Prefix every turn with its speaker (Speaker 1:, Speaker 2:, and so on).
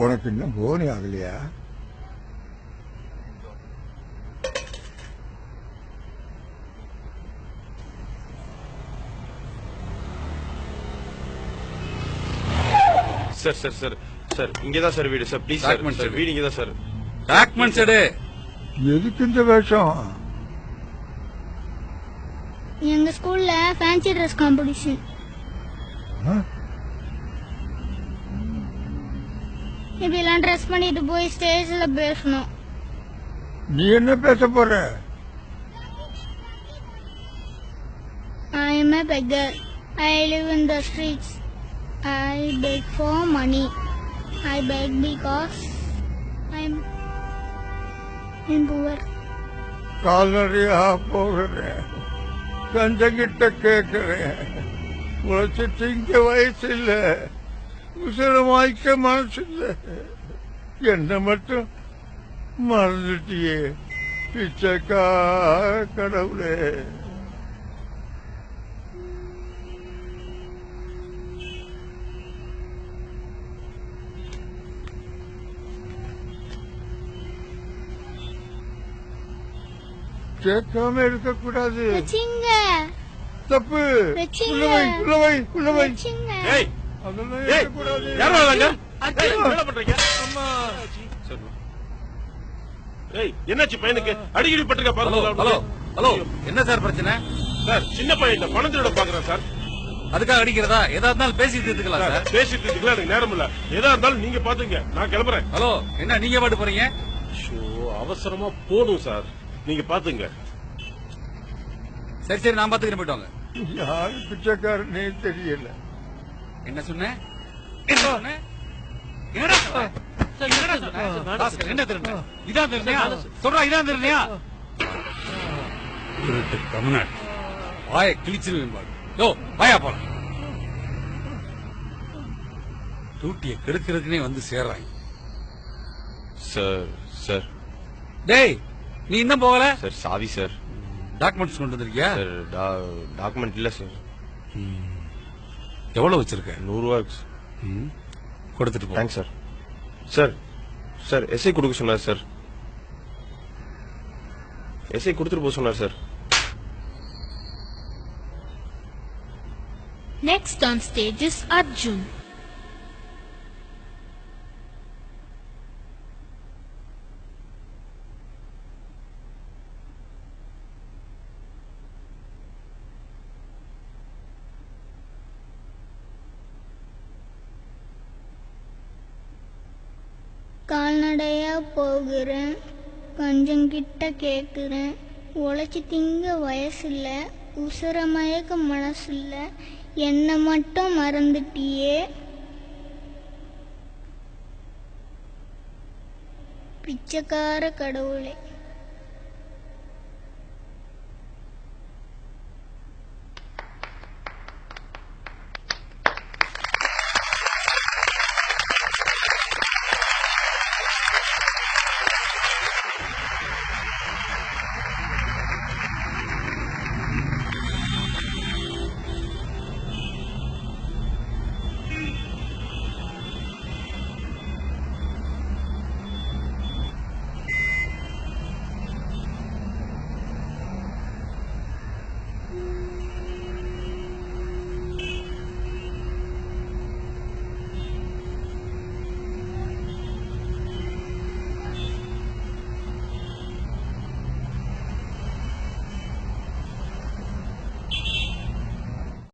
Speaker 1: உனக்கு இன்னும் போனி ஆகலையா?
Speaker 2: சார் சார் சார் சார் இங்கதான் சார் வீடு சார். ப்ளீஸ் சார் வீடு இங்கதான் சார்.
Speaker 3: டாக்குமெண்ட்ஸ் எடு.
Speaker 1: எதுக்கு இந்த வேஷம்?
Speaker 4: எங்க ஸ்கூல்ல ஃபேன்சி ட்ரெஸ் காம்படிஷன். இப்படிலாம் ட்ரெஸ் பண்ணிட்டு போய் ஸ்டேஜ்ல பேசணும்.
Speaker 1: நீ என்ன பேச போற?
Speaker 4: I am a beggar. I live in the streets. I beg for money. I beg because I'm poor.
Speaker 1: கால்நடையா போகிறேன், கஞ்சங்கிட்ட கேட்கிறேன். உழைச்சி திங்க வயசு இல்ல, உசுரமாய்க்க மனசு இல்ல. என்ன மட்டும் மறந்துட்டியே பிச்சைக்கா கடவுளே. கேட்காம இருக்க கூடாது. தப்பு.
Speaker 2: என்னாச்சு பையனுக்கு? அடிக்கடி பட்டிருக்க பாருங்க.
Speaker 3: ஹலோ, என்ன சார் பிரச்சனை?
Speaker 2: சார் சின்ன பையன் பணத்தோட பாக்குறேன் சார்.
Speaker 3: அதுக்காக அடிக்கிறதா? எதா இருந்தாலும் பேசிட்டு இருக்கலாம் சார்.
Speaker 2: பேசிட்டு இருக்கலாம், எனக்கு நேரம் இல்ல. எதா இருந்தாலும் நீங்க பாத்துங்க, நான் கிளம்புறேன்.
Speaker 3: ஹலோ, என்ன நீங்க பாட்டு போறீங்க?
Speaker 2: அவசரமா போதும் சார், நீங்க பாத்துங்க.
Speaker 3: சரி சரி, நான் பாத்துக்கிறேன், போயிட்டு வாங்க.
Speaker 1: யாரு பிச்சைக்காரனே தெரியல.
Speaker 3: என்ன சொன்னேன்? என்ன திருநா? இதான் திருநியா? சொல்றா, இதான் திருநியா? தமிழ்நாடு வாய கிழிச்சிருவேன். யோ, வாயா போல. டூட்டியை கெடுக்கிறதுக்குனே வந்து சேர்றாங்க.
Speaker 2: Sir sir.
Speaker 3: டேய், நீ இன்னும் போகல?
Speaker 2: சார் சாவி சார்.
Speaker 3: டாக்குமெண்ட்ஸ் கொண்டு வந்திருக்கியா?
Speaker 2: சார் டாக்குமெண்ட் இல்ல சார்.
Speaker 3: எவ்வளவு வச்சிருக்க?
Speaker 2: 100 ரூபா இருக்கு.
Speaker 3: கொடுத்துட்டு போ.
Speaker 2: Thanks sir. Sir sir SI கொடுக்க சொன்னார் சார். எஸ்ஐ கொடுத்துட்டு போக சொன்னார் sir.
Speaker 5: Next on stage is Arjun.
Speaker 4: கால்நடையா போகிறேன், கொஞ்சம் கிட்ட கேட்குறேன். உழைச்சி திங்க வயசில்ல, உசுர மயக்க மனசில்ல. என்ன மட்டும் மறந்துட்டியே பிச்சைக்கார கடவுளே.